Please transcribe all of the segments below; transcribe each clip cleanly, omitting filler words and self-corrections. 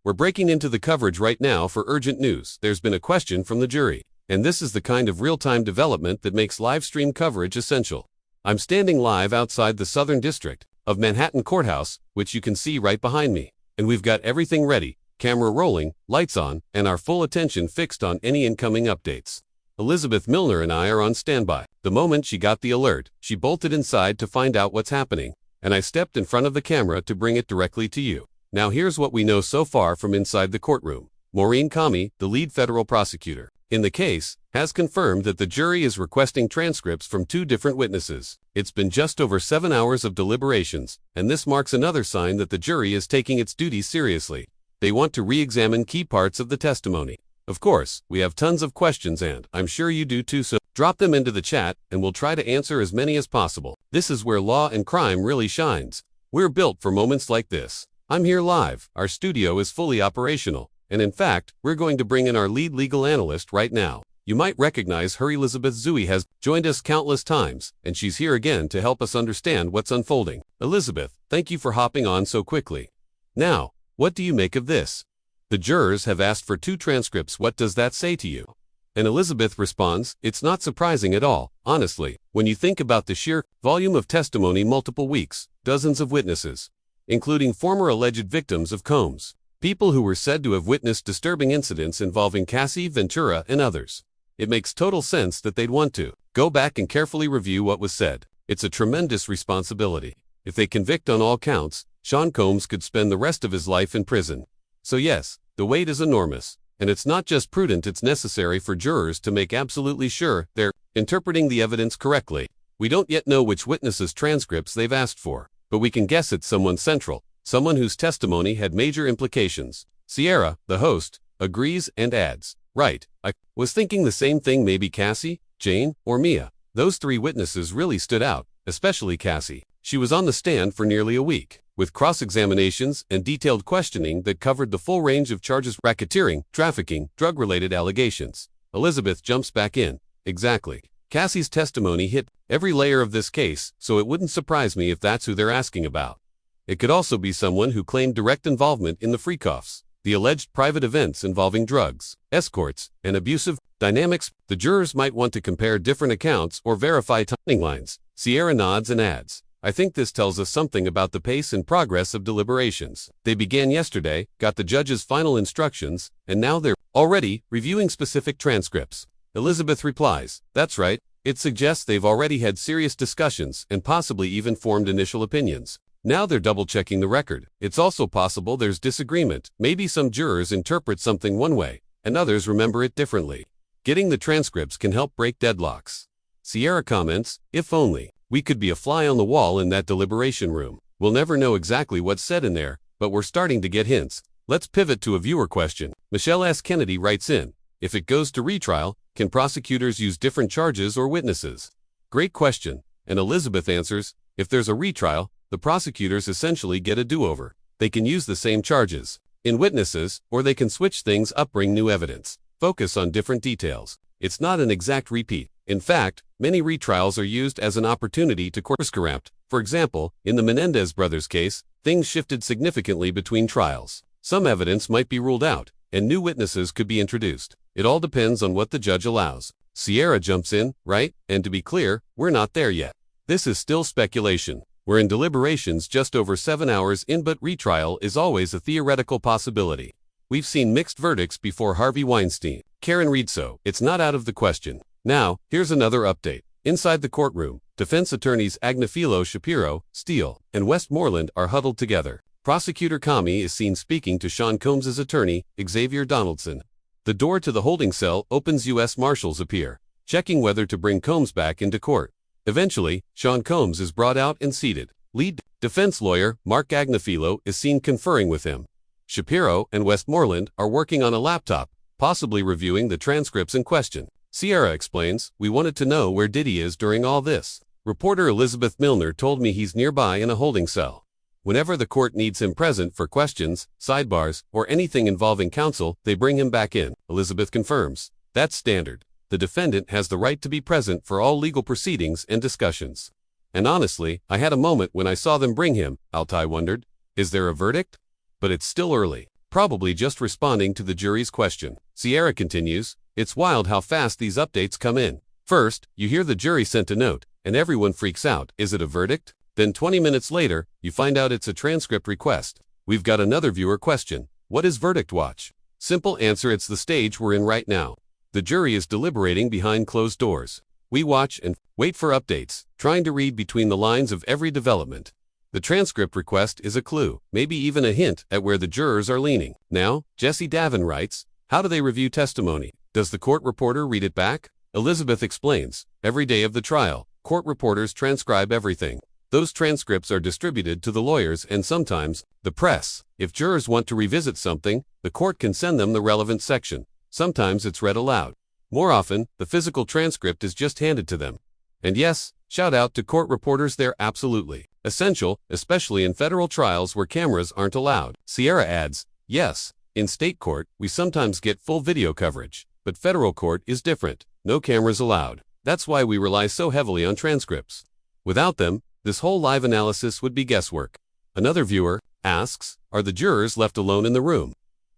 We're breaking into the coverage right now for urgent news. There's been a question from the jury, and this is the kind of real-time development that makes live stream coverage essential. I'm standing live outside the Southern District of Manhattan Courthouse, which you can see right behind me, and we've got everything ready, camera rolling, lights on, and our full attention fixed on any incoming updates. Elizabeth Milner and I are on standby. The moment she got the alert, she bolted inside to find out what's happening, and I stepped in front of the camera to bring it directly to you. Now here's what we know so far from inside the courtroom. Maureen Kami, the lead federal prosecutor in the case, has confirmed that the jury is requesting transcripts from 2 different witnesses. It's been just over 7 hours of deliberations, and this marks another sign that the jury is taking its duties seriously. They want to re-examine key parts of the testimony. Of course, we have tons of questions and I'm sure you do too, so drop them into the chat and we'll try to answer as many as possible. This is where law and crime really shines. We're built for moments like this. I'm here live, our studio is fully operational, and in fact, we're going to bring in our lead legal analyst right now. You might recognize her. Elizabeth Zui has joined us countless times, and she's here again to help us understand what's unfolding. Elizabeth, thank you for hopping on so quickly. Now, what do you make of this? The jurors have asked for 2 transcripts. What does that say to you? And Elizabeth responds, it's not surprising at all, honestly, when you think about the sheer volume of testimony, multiple weeks, dozens of witnesses, including former alleged victims of Combs, people who were said to have witnessed disturbing incidents involving Cassie, Ventura, and others. It makes total sense that they'd want to go back and carefully review what was said. It's a tremendous responsibility. If they convict on all counts, Sean Combs could spend the rest of his life in prison. So yes, the weight is enormous, and it's not just prudent, it's necessary for jurors to make absolutely sure they're interpreting the evidence correctly. We don't yet know which witnesses' transcripts they've asked for, but we can guess it's someone central, someone whose testimony had major implications. Sierra, the host, agrees and adds, right, I was thinking the same thing. Maybe Cassie, Jane, or Mia. Those 3 witnesses really stood out, especially Cassie. She was on the stand for nearly a week, with cross-examinations and detailed questioning that covered the full range of charges: racketeering, trafficking, drug-related allegations. Elizabeth jumps back in. Exactly. Cassie's testimony hit every layer of this case, so it wouldn't surprise me if that's who they're asking about. It could also be someone who claimed direct involvement in the freak-offs, the alleged private events involving drugs, escorts, and abusive dynamics. The jurors might want to compare different accounts or verify timelines. Sierra nods and adds, I think this tells us something about the pace and progress of deliberations. They began yesterday, got the judge's final instructions, and now they're already reviewing specific transcripts. Elizabeth replies, that's right, it suggests they've already had serious discussions and possibly even formed initial opinions. Now they're double-checking the record. It's also possible there's disagreement. Maybe some jurors interpret something one way, and others remember it differently. Getting the transcripts can help break deadlocks. Sierra comments, if only we could be a fly on the wall in that deliberation room. We'll never know exactly what's said in there, but we're starting to get hints. Let's pivot to a viewer question. Michelle S. Kennedy writes in, if it goes to retrial, can prosecutors use different charges or witnesses? Great question. And Elizabeth answers, if there's a retrial, the prosecutors essentially get a do-over. They can use the same charges in witnesses, or they can switch things up, bring new evidence, focus on different details. It's not an exact repeat. In fact, many retrials are used as an opportunity to course correct. For example, in the Menendez brothers case, things shifted significantly between trials. Some evidence might be ruled out, and new witnesses could be introduced. It all depends on what the judge allows. Sierra jumps in, right? And to be clear, we're not there yet. This is still speculation. We're in deliberations just over 7 hours in, but retrial is always a theoretical possibility. We've seen mixed verdicts before Harvey Weinstein. Karen reads, so it's not out of the question. Now, here's another update. Inside the courtroom, defense attorneys Agnifilo, Shapiro, Steele, and Westmoreland are huddled together. Prosecutor Kami is seen speaking to Sean Combs' attorney, Xavier Donaldson. The door to the holding cell opens. U.S. Marshals appear, checking whether to bring Combs back into court. Eventually, Sean Combs is brought out and seated. Lead defense lawyer Mark Agnifilo is seen conferring with him. Shapiro and Westmoreland are working on a laptop, possibly reviewing the transcripts in question. Sierra explains, we wanted to know where Diddy is during all this. Reporter Elizabeth Milner told me he's nearby in a holding cell. Whenever the court needs him present for questions, sidebars, or anything involving counsel, they bring him back in. Elizabeth confirms. That's standard. The defendant has the right to be present for all legal proceedings and discussions. And honestly, I had a moment when I saw them bring him. Altai wondered, is there a verdict? But it's still early. probably just responding to the jury's question. Sierra continues, it's wild how fast these updates come in. First, you hear the jury sent a note, and everyone freaks out. Is it a verdict? Then 20 minutes later, you find out it's a transcript request. We've got another viewer question. What is verdict watch? Simple answer, it's the stage we're in right now. The jury is deliberating behind closed doors. We watch and wait for updates, trying to read between the lines of every development. The transcript request is a clue, maybe even a hint at where the jurors are leaning. Now, Jesse Davin writes, how do they review testimony? Does the court reporter read it back? Elizabeth explains, every day of the trial, court reporters transcribe everything. Those transcripts are distributed to the lawyers and sometimes the press. If jurors want to revisit something, the court can send them the relevant section. Sometimes it's read aloud. More often, the physical transcript is just handed to them. And yes, shout out to court reporters, they're absolutely essential, especially in federal trials where cameras aren't allowed. Sierra adds, yes, in state court, we sometimes get full video coverage, but federal court is different. No cameras allowed. That's why we rely so heavily on transcripts. Without them, this whole live analysis would be guesswork. Another viewer asks, are the jurors left alone in the room?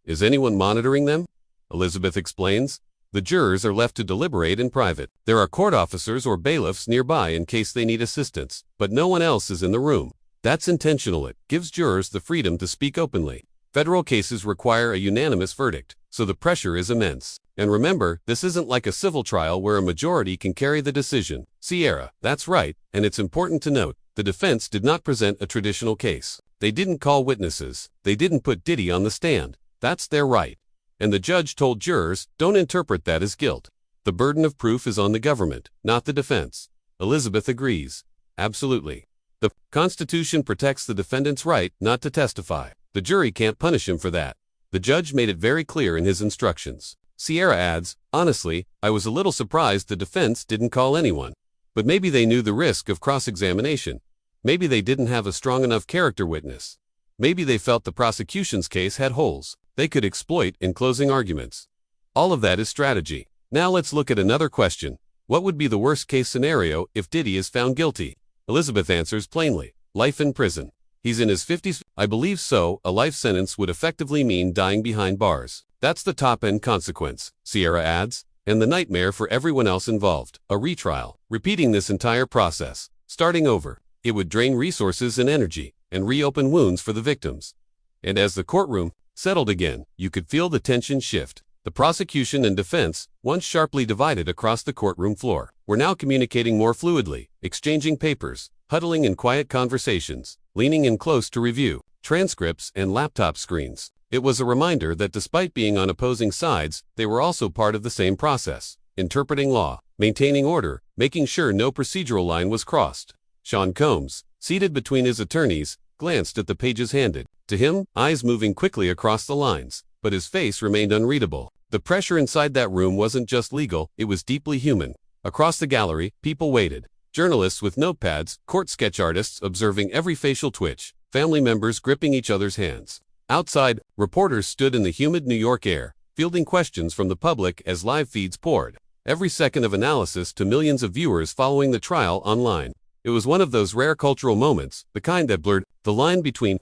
Is anyone monitoring them? Elizabeth explains, the jurors are left to deliberate in private. There are court officers or bailiffs nearby in case they need assistance, but no one else is in the room. That's intentional. It gives jurors the freedom to speak openly. Federal cases require a unanimous verdict, so the pressure is immense. And remember, this isn't like a civil trial where a majority can carry the decision. Sierra, that's right, and it's important to note, the defense did not present a traditional case. They didn't call witnesses. They didn't put Diddy on the stand. That's their right. And the judge told jurors, don't interpret that as guilt. The burden of proof is on the government, not the defense. Elizabeth agrees. Absolutely. The Constitution protects the defendant's right not to testify. The jury can't punish him for that. The judge made it very clear in his instructions. Sierra adds, honestly, I was a little surprised the defense didn't call anyone. But maybe they knew the risk of cross-examination. Maybe they didn't have a strong enough character witness. Maybe they felt the prosecution's case had holes they could exploit in closing arguments. All of that is strategy. Now let's look at another question. What would be the worst-case scenario if Diddy is found guilty? Elizabeth answers plainly, life in prison. He's in his 50s. I believe so. A life sentence would effectively mean dying behind bars. That's the top-end consequence, Sierra adds, and the nightmare for everyone else involved. A retrial, repeating this entire process, starting over. It would drain resources and energy, and reopen wounds for the victims. And as the courtroom settled again, you could feel the tension shift. The prosecution and defense, once sharply divided across the courtroom floor, were now communicating more fluidly, exchanging papers, huddling in quiet conversations, leaning in close to review transcripts and laptop screens. It was a reminder that despite being on opposing sides, they were also part of the same process, interpreting law, maintaining order, making sure no procedural line was crossed. Sean Combs, seated between his attorneys, glanced at the pages handed to him, eyes moving quickly across the lines, but his face remained unreadable. The pressure inside that room wasn't just legal, it was deeply human. Across the gallery, people waited. Journalists with notepads, court sketch artists observing every facial twitch, family members gripping each other's hands. Outside, reporters stood in the humid New York air, fielding questions from the public as live feeds poured. Every second of analysis to millions of viewers following the trial online. It was one of those rare cultural moments, the kind that blurred the line between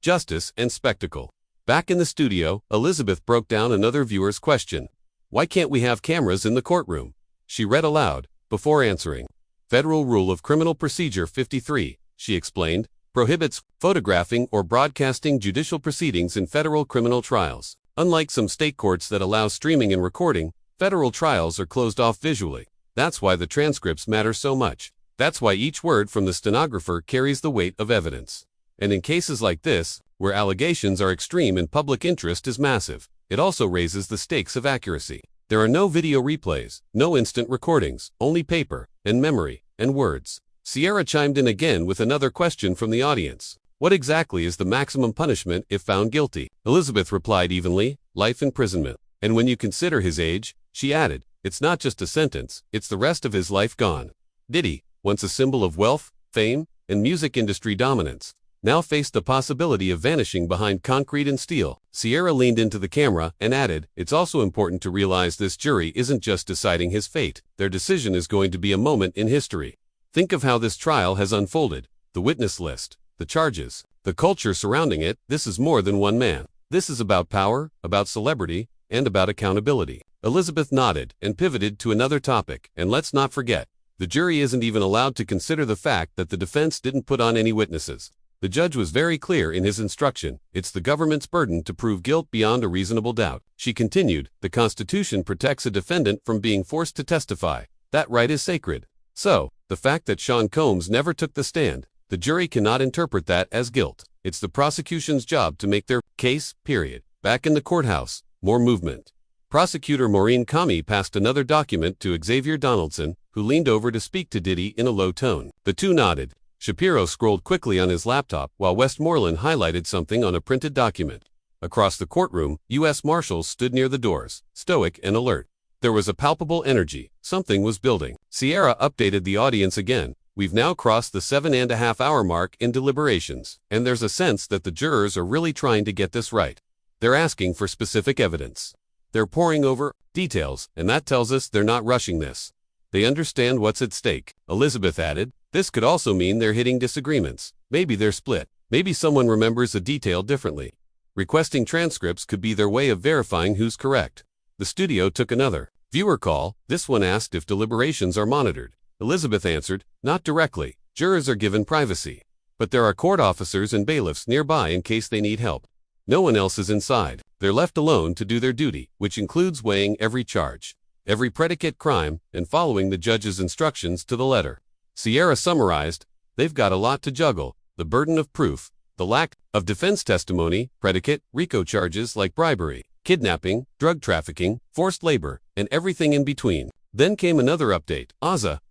justice and spectacle. Back in the studio, Elizabeth broke down another viewer's question. Why can't we have cameras in the courtroom? She read aloud, before answering. Federal Rule of Criminal Procedure 53, she explained, prohibits photographing or broadcasting judicial proceedings in federal criminal trials. Unlike some state courts that allow streaming and recording, federal trials are closed off visually. That's why the transcripts matter so much. That's why each word from the stenographer carries the weight of evidence. And in cases like this, where allegations are extreme and public interest is massive, it also raises the stakes of accuracy. There are no video replays, no instant recordings, only paper, and memory, and words. Sierra chimed in again with another question from the audience. What exactly is the maximum punishment if found guilty? Elizabeth replied evenly, life imprisonment. And when you consider his age, she added, it's not just a sentence, it's the rest of his life gone. Diddy, once a symbol of wealth, fame, and music industry dominance, now faced the possibility of vanishing behind concrete and steel. Sierra leaned into the camera and added, it's also important to realize this jury isn't just deciding his fate. Their decision is going to be a moment in history. Think of how this trial has unfolded, the witness list, the charges, the culture surrounding it. This is more than one man. This is about power, about celebrity, and about accountability. Elizabeth nodded and pivoted to another topic, and let's not forget, the jury isn't even allowed to consider the fact that the defense didn't put on any witnesses. The judge was very clear in his instruction. It's the government's burden to prove guilt beyond a reasonable doubt. She continued, the Constitution protects a defendant from being forced to testify. That right is sacred. So, the fact that Sean Combs never took the stand, the jury cannot interpret that as guilt. It's the prosecution's job to make their case, period. Back in the courthouse, more movement. Prosecutor Maureen Comey passed another document to Xavier Donaldson, who leaned over to speak to Diddy in a low tone. The two nodded. Shapiro scrolled quickly on his laptop while Westmoreland highlighted something on a printed document. Across the courtroom, U.S. Marshals stood near the doors, stoic and alert. There was a palpable energy. Something was building. Sierra updated the audience again. We've now crossed the 7.5-hour mark in deliberations, and there's a sense that the jurors are really trying to get this right. They're asking for specific evidence. They're poring over details, and that tells us they're not rushing this. They understand what's at stake. Elizabeth added, this could also mean they're hitting disagreements. Maybe they're split. Maybe someone remembers a detail differently. Requesting transcripts could be their way of verifying who's correct. The studio took another viewer call. This one asked if deliberations are monitored. Elizabeth answered, not directly. Jurors are given privacy. But there are court officers and bailiffs nearby in case they need help. No one else is inside. They're left alone to do their duty, which includes weighing every charge, every predicate crime, and following the judge's instructions to the letter. Sierra summarized, they've got a lot to juggle, the burden of proof, the lack of defense testimony, predicate, RICO charges like bribery, kidnapping, drug trafficking, forced labor, and everything in between. Then came another update.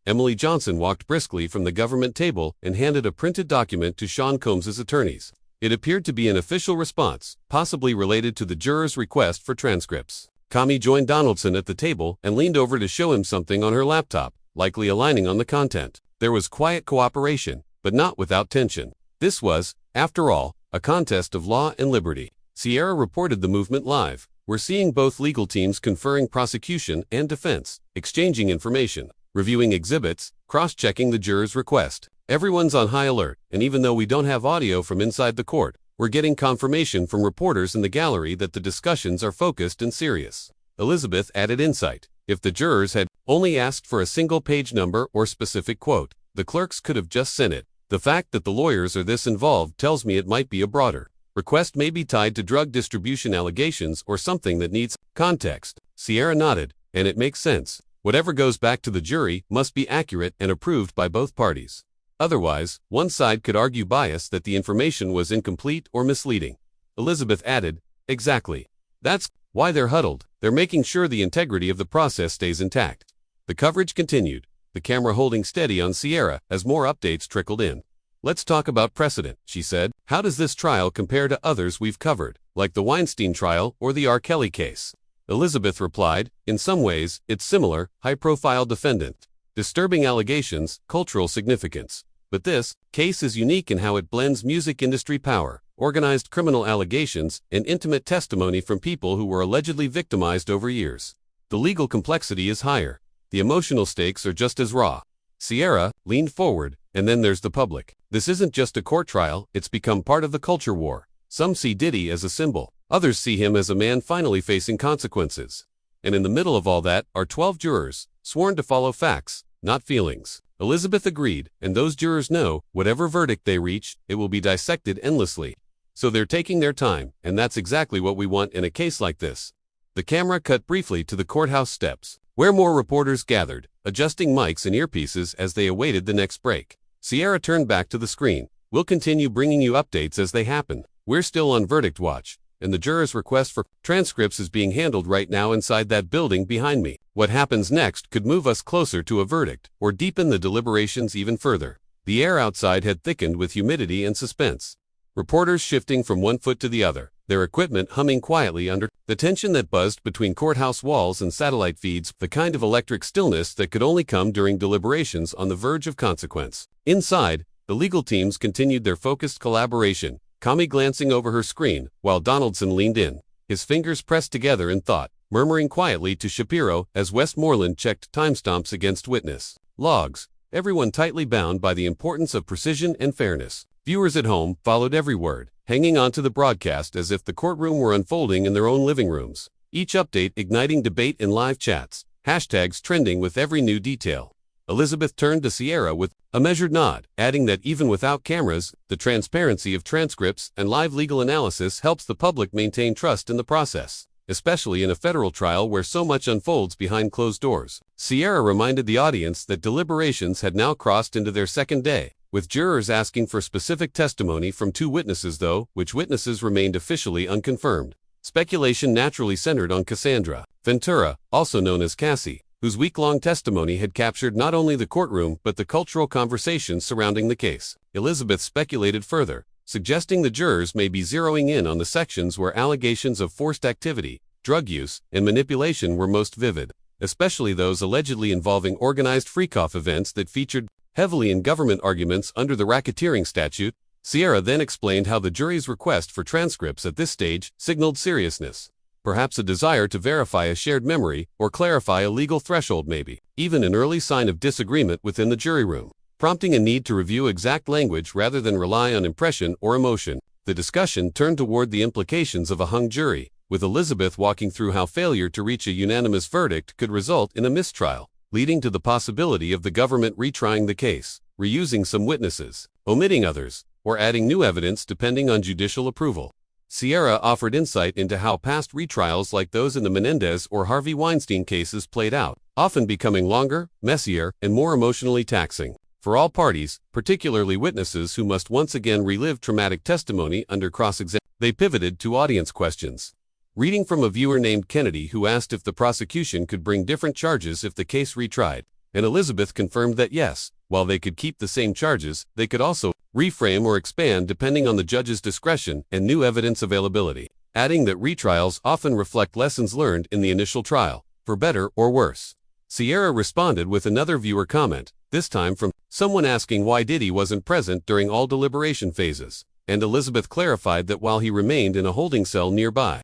Emily Johnson walked briskly from the government table and handed a printed document to Sean Combs' attorneys. It appeared to be an official response, possibly related to the juror's request for transcripts. Comey joined Donaldson at the table and leaned over to show him something on her laptop, likely aligning on the content. There was quiet cooperation, but not without tension. This was, after all, a contest of law and liberty. Sierra reported the movement live. We're seeing both legal teams conferring prosecution and defense, exchanging information, reviewing exhibits, cross-checking the juror's request. Everyone's on high alert, and even though we don't have audio from inside the court, we're getting confirmation from reporters in the gallery that the discussions are focused and serious. Elizabeth added insight. If the jurors had only asked for a single page number or specific quote, the clerks could have just sent it. The fact that the lawyers are this involved tells me it might be a broader request, may be tied to drug distribution allegations or something that needs context. Sierra nodded, and it makes sense. Whatever goes back to the jury must be accurate and approved by both parties. Otherwise, one side could argue bias that the information was incomplete or misleading. Elizabeth added, exactly. That's why they're huddled. They're making sure the integrity of the process stays intact. The coverage continued, the camera holding steady on Sierra as more updates trickled in. Let's talk about precedent, she said. How does this trial compare to others we've covered, like the Weinstein trial or the R. Kelly case? Elizabeth replied, in some ways, it's similar, high-profile defendant, disturbing allegations, cultural significance. But this case is unique in how it blends music industry power, organized criminal allegations, and intimate testimony from people who were allegedly victimized over years. The legal complexity is higher. The emotional stakes are just as raw. Sierra leaned forward, and then there's the public. This isn't just a court trial, it's become part of the culture war. Some see Diddy as a symbol. Others see him as a man finally facing consequences. And in the middle of all that are 12 jurors, sworn to follow facts, not feelings. Elizabeth agreed, and those jurors know, whatever verdict they reach, it will be dissected endlessly. So they're taking their time, and that's exactly what we want in a case like this. The camera cut briefly to the courthouse steps, where more reporters gathered, adjusting mics and earpieces as they awaited the next break. Sierra turned back to the screen. We'll continue bringing you updates as they happen. We're still on verdict watch, and the jurors' request for transcripts is being handled right now inside that building behind me. What happens next could move us closer to a verdict, or deepen the deliberations even further. The air outside had thickened with humidity and suspense. Reporters shifting from one foot to the other, their equipment humming quietly under the tension that buzzed between courthouse walls and satellite feeds, the kind of electric stillness that could only come during deliberations on the verge of consequence. Inside, the legal teams continued their focused collaboration, Comey glancing over her screen, while Donaldson leaned in, his fingers pressed together in thought, murmuring quietly to Shapiro as Westmoreland checked timestamps against witness logs, everyone tightly bound by the importance of precision and fairness. Viewers at home followed every word, hanging on to the broadcast as if the courtroom were unfolding in their own living rooms. Each update igniting debate in live chats, hashtags trending with every new detail. Elizabeth turned to Sierra with a measured nod, adding that even without cameras, the transparency of transcripts and live legal analysis helps the public maintain trust in the process, especially in a federal trial where so much unfolds behind closed doors. Sierra reminded the audience that deliberations had now crossed into their second day, with jurors asking for specific testimony from 2 witnesses though, which witnesses remained officially unconfirmed. Speculation naturally centered on Cassandra Ventura, also known as Cassie, whose week-long testimony had captured not only the courtroom but the cultural conversations surrounding the case. Elizabeth speculated further, suggesting the jurors may be zeroing in on the sections where allegations of forced activity, drug use, and manipulation were most vivid, especially those allegedly involving organized freak-off events that featured heavily in government arguments under the racketeering statute. Sierra then explained how the jury's request for transcripts at this stage signaled seriousness. Perhaps a desire to verify a shared memory or clarify a legal threshold, maybe even an early sign of disagreement within the jury room, prompting a need to review exact language rather than rely on impression or emotion. The discussion turned toward the implications of a hung jury, with Elizabeth walking through how failure to reach a unanimous verdict could result in a mistrial, leading to the possibility of the government retrying the case, reusing some witnesses, omitting others, or adding new evidence depending on judicial approval. Sierra offered insight into how past retrials like those in the Menendez or Harvey Weinstein cases played out, often becoming longer, messier, and more emotionally taxing for all parties, particularly witnesses who must once again relive traumatic testimony under cross-examination. They pivoted to audience questions, reading from a viewer named Kennedy who asked if the prosecution could bring different charges if the case retried, and Elizabeth confirmed that yes, while they could keep the same charges, they could also reframe or expand depending on the judge's discretion and new evidence availability, adding that retrials often reflect lessons learned in the initial trial, for better or worse. Sierra responded with another viewer comment, this time from someone asking why Diddy wasn't present during all deliberation phases, and Elizabeth clarified that while he remained in a holding cell nearby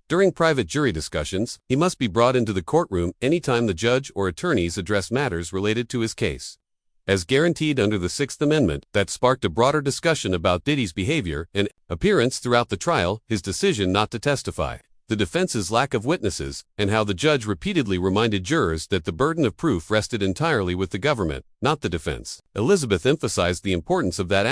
during private jury discussions, he must be brought into the courtroom anytime the judge or attorneys address matters related to his case, as guaranteed under the Sixth Amendment. That sparked a broader discussion about Diddy's behavior and appearance throughout the trial, his decision not to testify, the defense's lack of witnesses, and how the judge repeatedly reminded jurors that the burden of proof rested entirely with the government, not the defense. Elizabeth emphasized the importance of that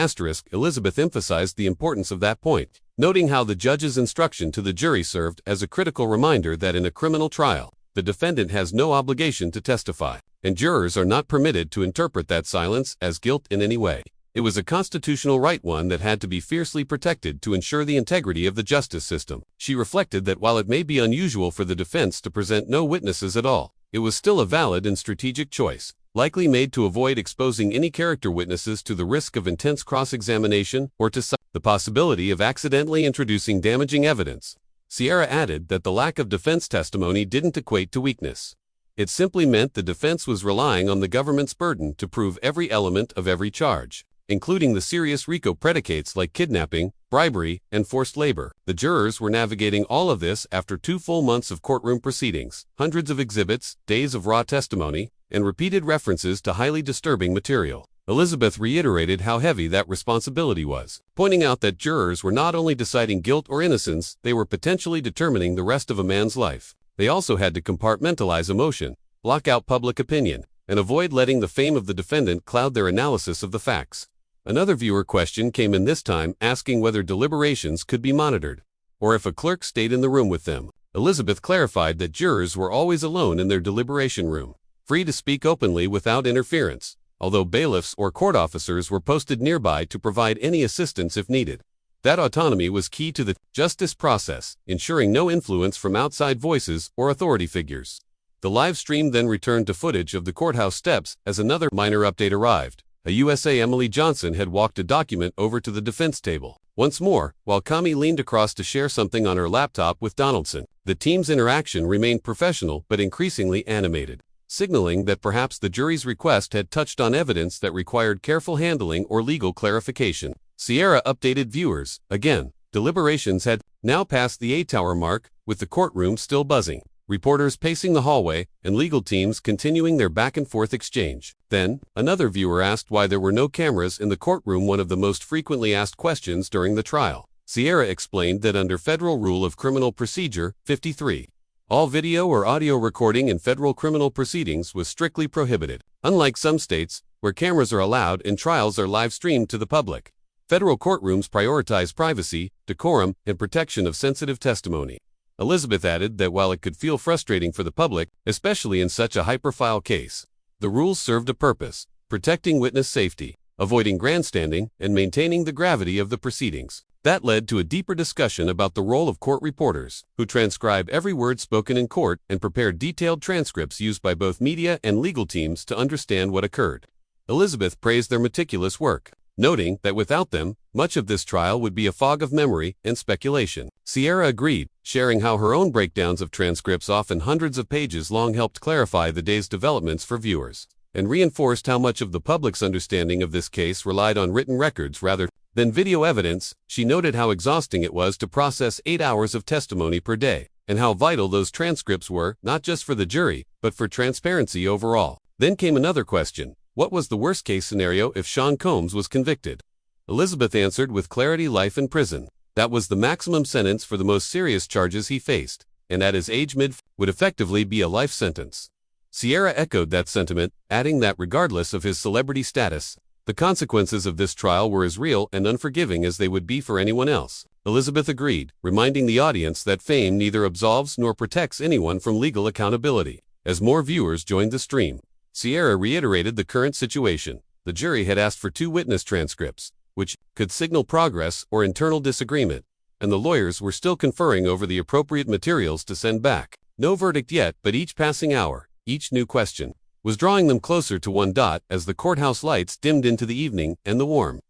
point, noting how the judge's instruction to the jury served as a critical reminder that in a criminal trial, the defendant has no obligation to testify, and jurors are not permitted to interpret that silence as guilt in any way. It was a constitutional right, one that had to be fiercely protected to ensure the integrity of the justice system. She reflected that while it may be unusual for the defense to present no witnesses at all, it was still a valid and strategic choice, likely made to avoid exposing any character witnesses to the risk of intense cross-examination or to the possibility of accidentally introducing damaging evidence. Sierra added that the lack of defense testimony didn't equate to weakness. It simply meant the defense was relying on the government's burden to prove every element of every charge, including the serious RICO predicates like kidnapping, bribery, and forced labor. The jurors were navigating all of this after 2 full months of courtroom proceedings, hundreds of exhibits, days of raw testimony, and repeated references to highly disturbing material. Elizabeth reiterated how heavy that responsibility was, pointing out that jurors were not only deciding guilt or innocence, they were potentially determining the rest of a man's life. They also had to compartmentalize emotion, block out public opinion, and avoid letting the fame of the defendant cloud their analysis of the facts. Another viewer question came in, this time asking whether deliberations could be monitored, or if a clerk stayed in the room with them. Elizabeth clarified that jurors were always alone in their deliberation room, free to speak openly without interference, although bailiffs or court officers were posted nearby to provide any assistance if needed. That autonomy was key to the justice process, ensuring no influence from outside voices or authority figures. The live stream then returned to footage of the courthouse steps as another minor update arrived. A USA Emily Johnson had walked a document over to the defense table. Once more, while Kami leaned across to share something on her laptop with Donaldson, the team's interaction remained professional but increasingly animated, signaling that perhaps the jury's request had touched on evidence that required careful handling or legal clarification. Sierra updated viewers, again, deliberations had now passed the 8-hour mark, with the courtroom still buzzing. reporters pacing the hallway, and legal teams continuing their back-and-forth exchange. Then, another viewer asked why there were no cameras in the courtroom, one of the most frequently asked questions during the trial. Sierra explained that under Federal Rule of Criminal Procedure 53, all video or audio recording in federal criminal proceedings was strictly prohibited. Unlike some states, where cameras are allowed and trials are live-streamed to the public, federal courtrooms prioritize privacy, decorum, and protection of sensitive testimony. Elizabeth added that while it could feel frustrating for the public, especially in such a high-profile case, the rules served a purpose: protecting witness safety, avoiding grandstanding, and maintaining the gravity of the proceedings. That led to a deeper discussion about the role of court reporters, who transcribe every word spoken in court and prepare detailed transcripts used by both media and legal teams to understand what occurred. Elizabeth praised their meticulous work, noting that without them, much of this trial would be a fog of memory and speculation. Sierra agreed, sharing how her own breakdowns of transcripts, often hundreds of pages long, helped clarify the day's developments for viewers, and reinforced how much of the public's understanding of this case relied on written records rather than video evidence. She noted how exhausting it was to process 8 hours of testimony per day, and how vital those transcripts were, not just for the jury, but for transparency overall. Then came another question: what was the worst-case scenario if Sean Combs was convicted? Elizabeth answered with clarity: life in prison. That was the maximum sentence for the most serious charges he faced, and at his age would effectively be a life sentence. Sierra echoed that sentiment, adding that regardless of his celebrity status, the consequences of this trial were as real and unforgiving as they would be for anyone else. Elizabeth agreed, reminding the audience that fame neither absolves nor protects anyone from legal accountability. As more viewers joined the stream, Sierra reiterated the current situation. The jury had asked for 2 witness transcripts, which could signal progress or internal disagreement, and the lawyers were still conferring over the appropriate materials to send back. No verdict yet, but each passing hour, each new question, was drawing them closer to one. As the courthouse lights dimmed into the evening and the warm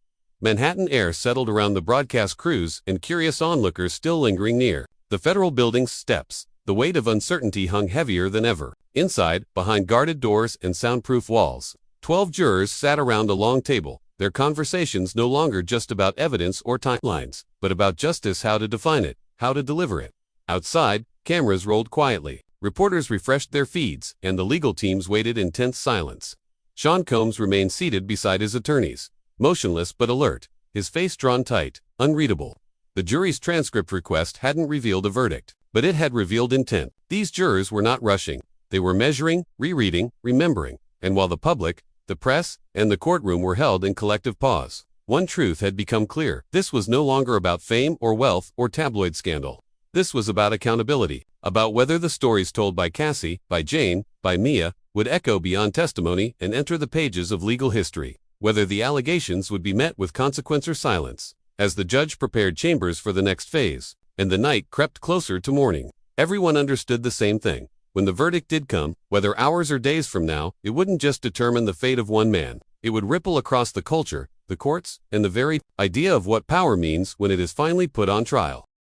Manhattan air settled around the broadcast crews and curious onlookers still lingering near the federal building's steps, the weight of uncertainty hung heavier than ever. Inside, behind guarded doors and soundproof walls, 12 jurors sat around a long table, their conversations no longer just about evidence or timelines, but about justice, how to define it, how to deliver it. Outside, cameras rolled quietly. Reporters refreshed their feeds, and the legal teams waited in tense silence. Sean Combs remained seated beside his attorneys, motionless but alert, his face drawn tight, unreadable. The jury's transcript request hadn't revealed a verdict, but it had revealed intent. These jurors were not rushing. They were measuring, rereading, remembering, and while the public, the press, and the courtroom were held in collective pause, one truth had become clear: this was no longer about fame or wealth or tabloid scandal. This was about accountability, about whether the stories told by Cassie, by Jane, by Mia, would echo beyond testimony and enter the pages of legal history, whether the allegations would be met with consequence or silence. As the judge prepared chambers for the next phase, and the night crept closer to morning, everyone understood the same thing. When the verdict did come, whether hours or days from now, it wouldn't just determine the fate of one man. It would ripple across the culture, the courts, and the very idea of what power means when it is finally put on trial.